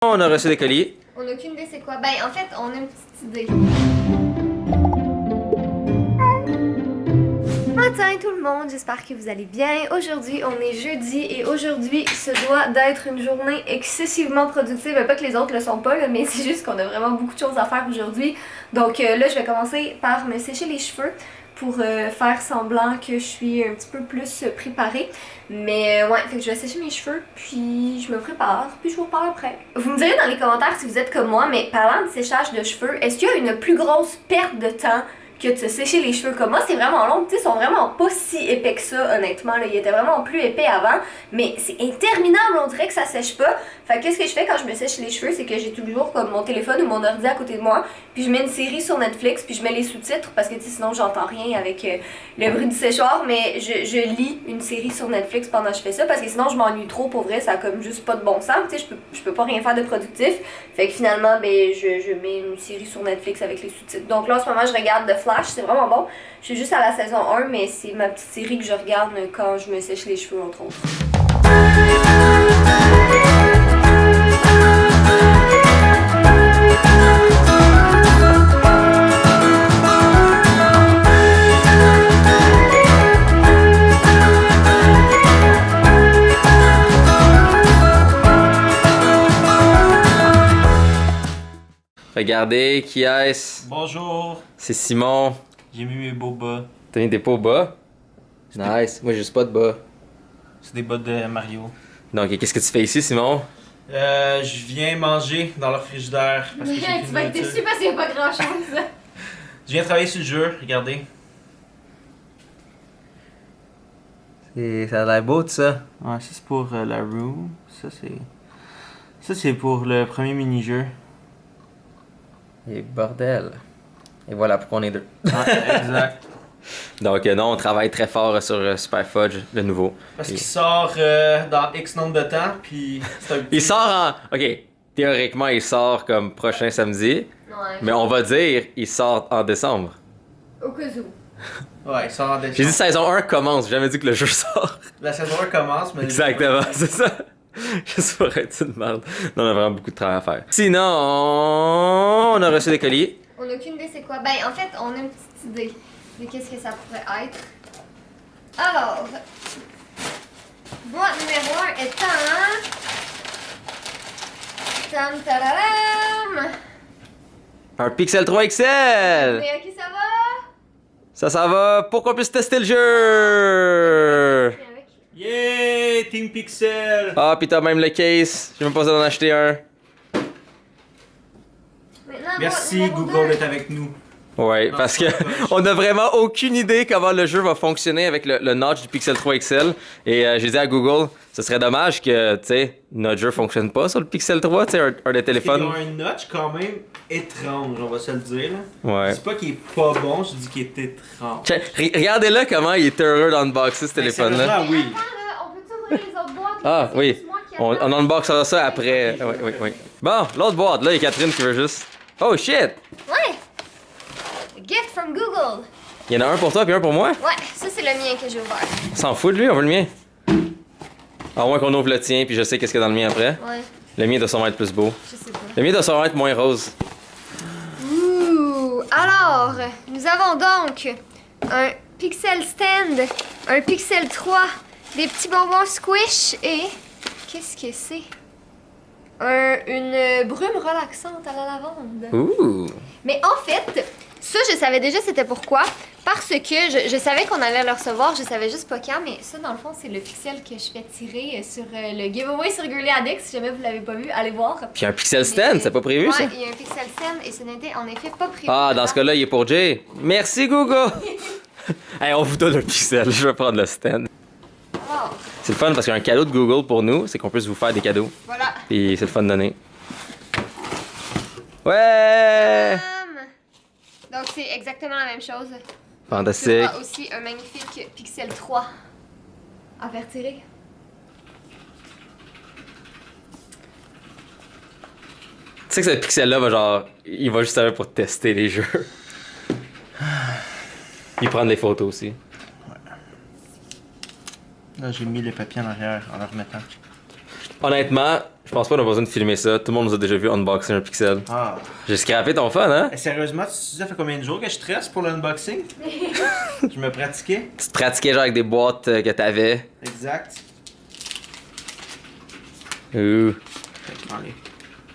On a reçu des colis. On n'a aucune idée c'est quoi. Ben, en fait, on a une petite idée. Matin tout le monde, j'espère que vous allez bien. Aujourd'hui, on est jeudi et aujourd'hui, ce doit d'être une journée excessivement productive. Pas que les autres le sont pas, là, mais c'est juste qu'on a vraiment beaucoup de choses à faire aujourd'hui. Donc là, je vais commencer par me sécher les cheveux pour faire semblant que je suis un petit peu plus préparée. Mais ouais, fait que je vais sécher mes cheveux, puis je me prépare, puis je vous reparle après. Vous me direz dans les commentaires si vous êtes comme moi, mais parlant de séchage de cheveux, est-ce qu'il y a une plus grosse perte de temps que de se sécher les cheveux? Comme moi, c'est vraiment long, tu sais, ils sont vraiment pas si épais que ça, honnêtement, là. Ils étaient vraiment plus épais avant, mais c'est interminable, on dirait que ça sèche pas. Fait que qu'est-ce que je fais quand je me sèche les cheveux, c'est que j'ai toujours comme mon téléphone ou mon ordi à côté de moi, puis je mets une série sur Netflix, puis je mets les sous-titres, parce que tu sais, sinon j'entends rien avec le bruit du séchoir, mais je lis une série sur Netflix pendant que je fais ça, parce que sinon je m'ennuie trop, pour vrai, ça a comme juste pas de bon sens, tu sais, je peux pas rien faire de productif. Fait que finalement, ben, je mets une série sur Netflix avec les sous-titres. Donc là, en ce moment, je regarde The Flash, c'est vraiment bon. Je suis juste à la saison 1, mais c'est ma petite série que je regarde quand je me sèche les cheveux, entre autres. Regardez, qui est-ce? Bonjour, C'est Simon. j'ai mis mes beaux bas. T'as mis des beaux bas? Nice. Moi, j'ai juste pas de bas. C'est des bas de Mario. Donc, qu'est-ce que tu fais ici, Simon? Je viens manger dans le frigidaire parce que j'ai Tu vas être déçu parce qu'il y a pas grand chose. Je viens travailler sur le jeu, regardez. Ça a l'air beau, tout ça. Ouais, ça c'est pour la room. Ça c'est pour le premier mini-jeu. Et bordel. Et voilà pourquoi on est deux. Ouais, exact. Donc, non, on travaille très fort sur Super Fudge, le nouveau. Parce Et- qu'il sort dans X nombre de temps, puis c'est un petit... Il sort en. Ok, théoriquement, il sort comme prochain samedi. Ouais. Mais on va dire, il sort en décembre. Au cas où. Ouais, il sort en décembre. J'ai dit saison 1 commence, j'ai jamais dit que le jeu sort. La saison 1 commence, mais... Exactement, c'est ça. Juste pour être une merde. Non, on a vraiment beaucoup de travail à faire. Sinon, on a reçu des colis. On n'a aucune idée c'est quoi. Ben, en fait, on a une petite idée de qu'est-ce que ça pourrait être. Alors, boîte numéro 1 étant... Tam tararam! Un Pixel 3 XL! Et à qui ça va? Ça va pour qu'on puisse tester le jeu! Avec. Yeah! Team Pixel! Ah, pis t'as même le case. J'ai même pas besoin d'en acheter un. Maintenant, Merci boîte numéro Google 2. d'être avec nous. Ouais, Non, parce que c'est pas poche. on a vraiment aucune idée comment le jeu va fonctionner avec le notch du Pixel 3 XL. Et j'ai dit à Google, ce serait dommage que, tu sais, notre jeu fonctionne pas sur le Pixel 3, tu sais, un des Ils téléphones. ont un notch quand même étrange, on va se le dire. Là. Ouais. C'est pas qu'il est pas bon, je dis qu'il est étrange. Regardez-là comment il est heureux d'unboxer ce Mais téléphone-là. sérieusement, oui. Attends, là, on peut-tu ouvrir les autres boîtes? Ah, C'est oui. juste moi qui On attends. unboxera ça après. Oui, oui, oui. Bon, l'autre boîte, là, il y a Catherine qui veut juste. Oh shit! Ouais! A gift from Google! Il y en a un pour toi puis un pour moi? Ouais, ça c'est le mien que j'ai ouvert. On s'en fout de lui, on veut le mien. À moins qu'on ouvre le tien puis je sais qu'est-ce qu'il y a dans le mien après. Ouais, Le mien doit sûrement être plus beau. je sais pas. Le mien doit sûrement être moins rose. Ouh! Alors, nous avons donc un Pixel Stand, un Pixel 3, des petits bonbons Squish et... Qu'est-ce que c'est? Une brume relaxante à la lavande. Ouh! Mais en fait, ça je savais déjà c'était pourquoi. Parce que je savais qu'on allait le recevoir, je savais juste pas quand, mais ça dans le fond c'est le pixel que je fais tirer sur le giveaway sur Girly Addict. Si jamais vous l'avez pas vu, allez voir. Puis un Pixel Stand, c'est pas prévu Ouais, ça? il y a un pixel stand et ce n'était en effet pas prévu. Ah, dans ce cas-là, il est pour Jay. Merci Google! Hey, on vous donne un Pixel, je vais prendre le stand. Alors, C'est le fun parce qu'un cadeau de Google pour nous, c'est qu'on puisse vous faire des cadeaux. voilà. Puis c'est le fun de donner. Ouais! Donc c'est exactement la même chose. Fantastique. Tu auras aussi un magnifique Pixel 3 à faire tirer. Tu sais que ce Pixel-là va genre. Il va juste servir pour tester les jeux. Il prend des photos aussi. Là, j'ai mis les papiers en arrière en leur mettant. Honnêtement, je pense pas qu'on a besoin de filmer ça. Tout le monde nous a déjà vu unboxer un Pixel. Ah. J'ai scrappé ton fun, hein? Sérieusement, ça fait combien de jours que je stresse pour l'unboxing? Je me pratiquais. Tu te pratiquais genre avec des boîtes que t'avais. Exact. Ouh. Allez.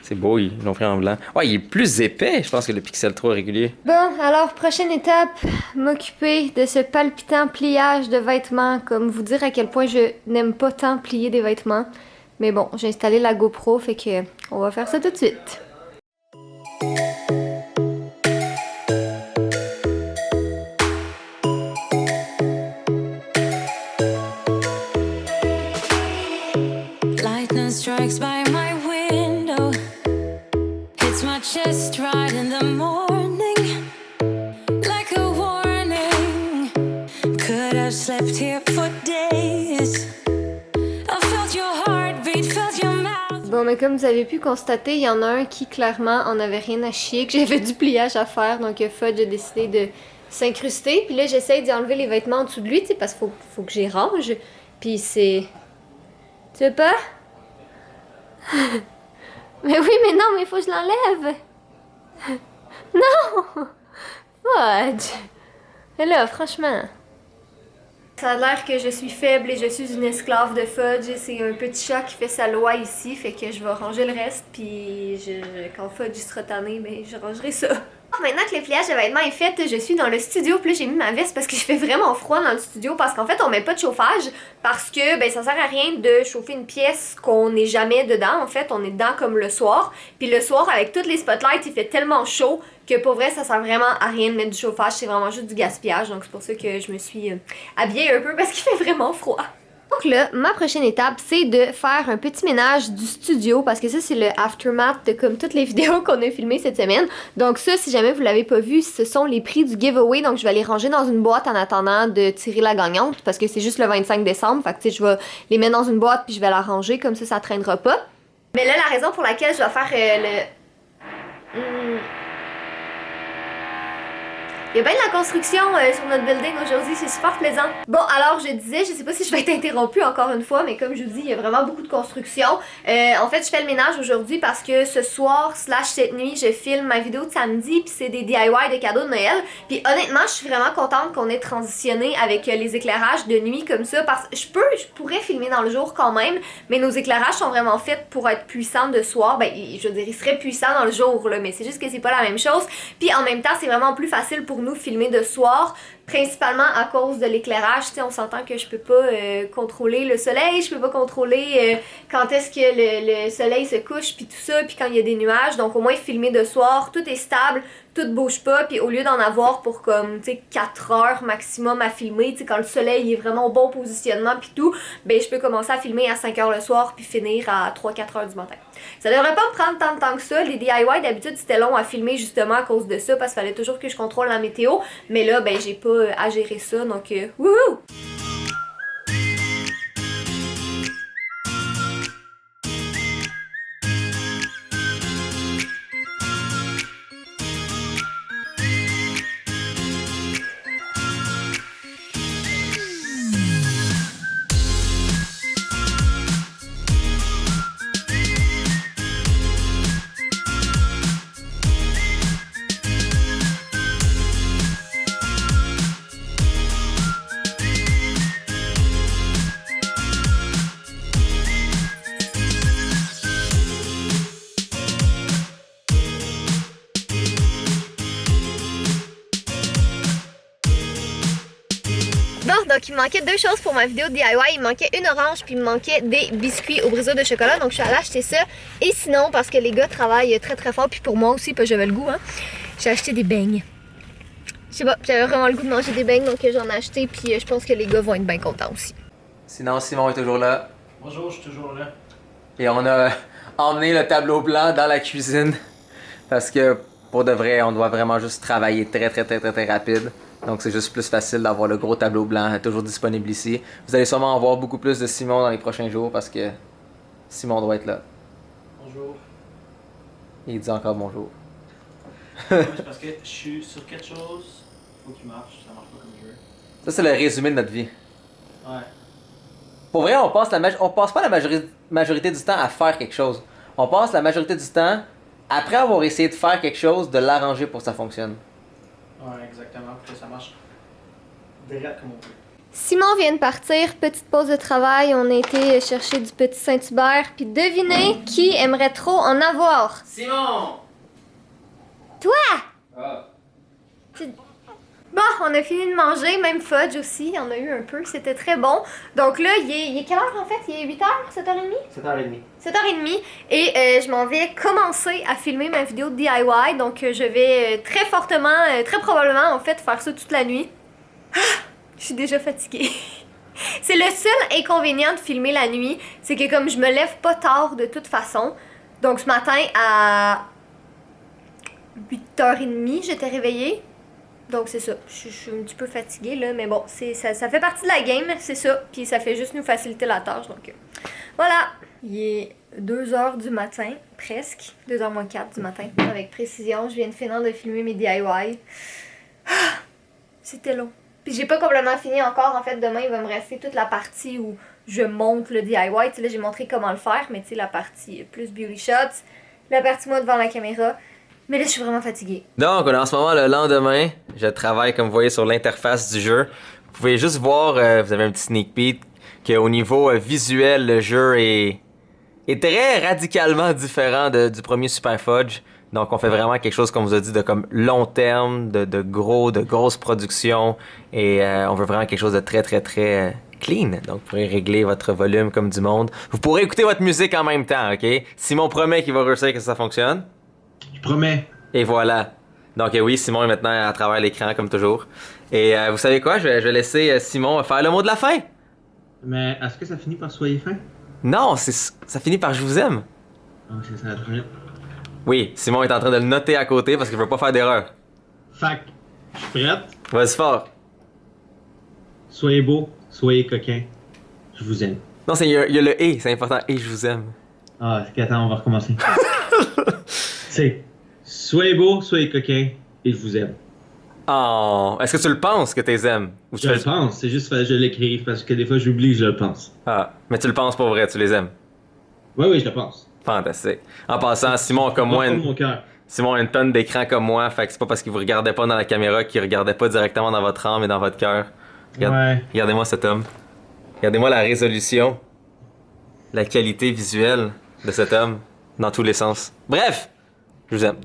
C'est beau, ils l'ont pris en blanc. Ouais, il est plus épais, je pense, que le Pixel 3 régulier. Bon, alors, prochaine étape, m'occuper de ce palpitant pliage de vêtements, comme vous dire à quel point je n'aime pas tant plier des vêtements. Mais bon, j'ai installé la GoPro, fait que on va faire ça tout de suite. Lightning strikes by my window, hits my chest right in the morning, like a warning. Could have slept here for days. I felt your heartbeat, felt your mouth. Bon, mais comme vous avez pu constater, il y en a un qui clairement en avait rien à chier, que j'avais du pliage à faire, donc Fudge a décidé de s'incruster. Puis là, j'essaye d'y enlever les vêtements en dessous de lui, tu sais, parce qu'il faut que j'y range. Puis c'est... Tu veux pas? Mais oui, mais non, mais il faut que je l'enlève. Non! Fudge! Mais là, franchement... Ça a l'air que je suis faible et je suis une esclave de Fudge. C'est un petit chat qui fait sa loi ici, fait que je vais ranger le reste, puis quand Fudge sera tanné, ben, je rangerai ça. Maintenant que le pliage de vêtements est fait, je suis dans le studio, puis là j'ai mis ma veste parce que je fais vraiment froid dans le studio, parce qu'en fait on met pas de chauffage, parce que ben ça sert à rien de chauffer une pièce qu'on n'est jamais dedans, en fait on est dedans comme le soir, puis le soir avec toutes les spotlights il fait tellement chaud que pour vrai ça sert vraiment à rien de mettre du chauffage, c'est vraiment juste du gaspillage, donc c'est pour ça que je me suis habillée un peu parce qu'il fait vraiment froid. Donc là, ma prochaine étape, c'est de faire un petit ménage du studio parce que ça, c'est le aftermath de comme toutes les vidéos qu'on a filmées cette semaine. Donc ça, si jamais vous l'avez pas vu, ce sont les prix du giveaway. Donc je vais les ranger dans une boîte en attendant de tirer la gagnante parce que c'est juste le 25 décembre. Fait que tu sais, je vais les mettre dans une boîte puis je vais la ranger comme ça traînera pas. Mais là, la raison pour laquelle je vais faire Il y a bien de la construction sur notre building aujourd'hui, c'est super plaisant. Bon, alors je disais, je sais pas si je vais être interrompue encore une fois, mais comme je vous dis, il y a vraiment beaucoup de construction. En fait, je fais le ménage aujourd'hui parce que ce soir / cette nuit, je filme ma vidéo de samedi, puis c'est des DIY de cadeaux de Noël. Puis honnêtement, je suis vraiment contente qu'on ait transitionné avec les éclairages de nuit comme ça, parce que je pourrais filmer dans le jour quand même, mais nos éclairages sont vraiment faits pour être puissants de soir. Ben, je veux dire, ils seraient puissants dans le jour, là, mais c'est juste que c'est pas la même chose. Puis en même temps, c'est vraiment plus facile pour nous filmer de soir, principalement à cause de l'éclairage. Tu sais, on s'entend que je peux pas contrôler le soleil, je peux pas contrôler quand est-ce que le soleil se couche, puis tout ça, puis quand il y a des nuages. Donc au moins filmer de soir, tout est stable, tout bouge pas, puis au lieu d'en avoir pour comme, tu sais, 4 heures maximum à filmer, tu sais, quand le soleil est vraiment au bon positionnement puis tout, ben je peux commencer à filmer à 5 heures le soir puis finir à 3-4 heures du matin. Ça devrait pas me prendre tant de temps que ça. Les DIY d'habitude c'était long à filmer justement à cause de ça, parce qu'il fallait toujours que je contrôle la météo, mais là ben j'ai pas à gérer ça, donc wouhou! Donc il me manquait deux choses pour ma vidéo DIY, il me manquait une orange puis il me manquait des biscuits au briseur de chocolat, donc je suis allée acheter ça. Et sinon, parce que les gars travaillent très très fort, puis pour moi aussi, parce que j'avais le goût, hein, j'ai acheté des beignes. Je sais pas, j'avais vraiment le goût de manger des beignes, donc j'en ai acheté, puis je pense que les gars vont être bien contents aussi. Sinon, Simon est toujours là. Bonjour, je suis toujours là. Et on a emmené le tableau blanc dans la cuisine parce que pour de vrai, on doit vraiment juste travailler très rapide. Donc c'est juste plus facile d'avoir le gros tableau blanc toujours disponible ici. Vous allez sûrement en voir beaucoup plus de Simon dans les prochains jours parce que Simon doit être là. Bonjour. Et il dit encore bonjour. C'est parce que je suis sur quelque chose, faut qu'il marche, ça marche pas comme je veux. Ça c'est le résumé de notre vie. Ouais. Pour vrai, on passe pas la majorité du temps à faire quelque chose. On passe la majorité du temps, après avoir essayé de faire quelque chose, de l'arranger pour que ça fonctionne. Ouais, exactement, pour que ça marche direct comme on veut. Simon vient de partir, petite pause de travail, on a été chercher du petit Saint-Hubert, puis devinez qui aimerait trop en avoir? Simon! Toi! Ah. Bon, on a fini de manger, même fudge aussi, il y en a eu un peu, c'était très bon. Donc là, il est quelle heure en fait? Il est 8h, 7h30? 7h30. 7h30 et je m'en vais commencer à filmer ma vidéo de DIY, donc je vais très fortement, très probablement en fait faire ça toute la nuit. Je suis déjà fatiguée. C'est le seul inconvénient de filmer la nuit, c'est que comme je me lève pas tard de toute façon, donc ce matin à 8h30 j'étais réveillée. Donc c'est ça, je suis un petit peu fatiguée là, mais bon, ça fait partie de la game, c'est ça, puis ça fait juste nous faciliter la tâche, donc voilà. Il est 2h du matin, presque, 2h moins 4 du matin, avec précision, je viens de finir de filmer mes DIY. C'était long. Puis j'ai pas complètement fini encore, en fait, demain il va me rester toute la partie où je monte le DIY, tu sais là j'ai montré comment le faire, mais tu sais la partie plus beauty shots, la partie moi devant la caméra. Mais là, je suis vraiment fatiguée. Donc, on est en ce moment le lendemain. Je travaille, comme vous voyez, sur l'interface du jeu. Vous pouvez juste voir, vous avez un petit sneak peek, qu'au niveau visuel, le jeu est très radicalement différent du premier Super Fudge. Donc, on fait vraiment quelque chose, comme vous a dit, de comme long terme, de grosses productions. Et on veut vraiment quelque chose de très clean. Donc, vous pourrez régler votre volume comme du monde. Vous pourrez écouter votre musique en même temps, OK? Simon promet qu'il va réussir que ça fonctionne. Je promets. Et voilà. Donc oui, Simon est maintenant à travers l'écran comme toujours. Et vous savez quoi? Je vais laisser Simon faire le mot de la fin. Mais est-ce que ça finit par soyez fin? Non, ça finit par je vous aime. Oh, c'est ça, très bien. Oui, Simon est en train de le noter à côté parce qu'il veut pas faire d'erreur. Fac, je suis prête. Vas-y fort. Soyez beau, soyez coquin. Je vous aime. Non, il y a le et, c'est important. Et je vous aime. Ah, attends, on va recommencer. C'est soyez beau, soyez coquin, et je vous aime. Oh, est-ce que tu le penses que tu les aimes? Ou tu Je le pense, c'est juste que je l'écrive parce que des fois j'oublie que je le pense. Ah, mais tu le penses pour vrai, tu les aimes. Oui, je le pense. Fantastique. En passant, Simon a comme moi Mon cœur. Simon a une tonne d'écran comme moi, fait que c'est pas parce qu'il vous regardait pas dans la caméra qu'il regardait pas directement dans votre âme et dans votre cœur. Ouais. Regardez-moi cet homme. Regardez-moi la résolution, la qualité visuelle de cet homme, dans tous les sens. Bref, je vous aime.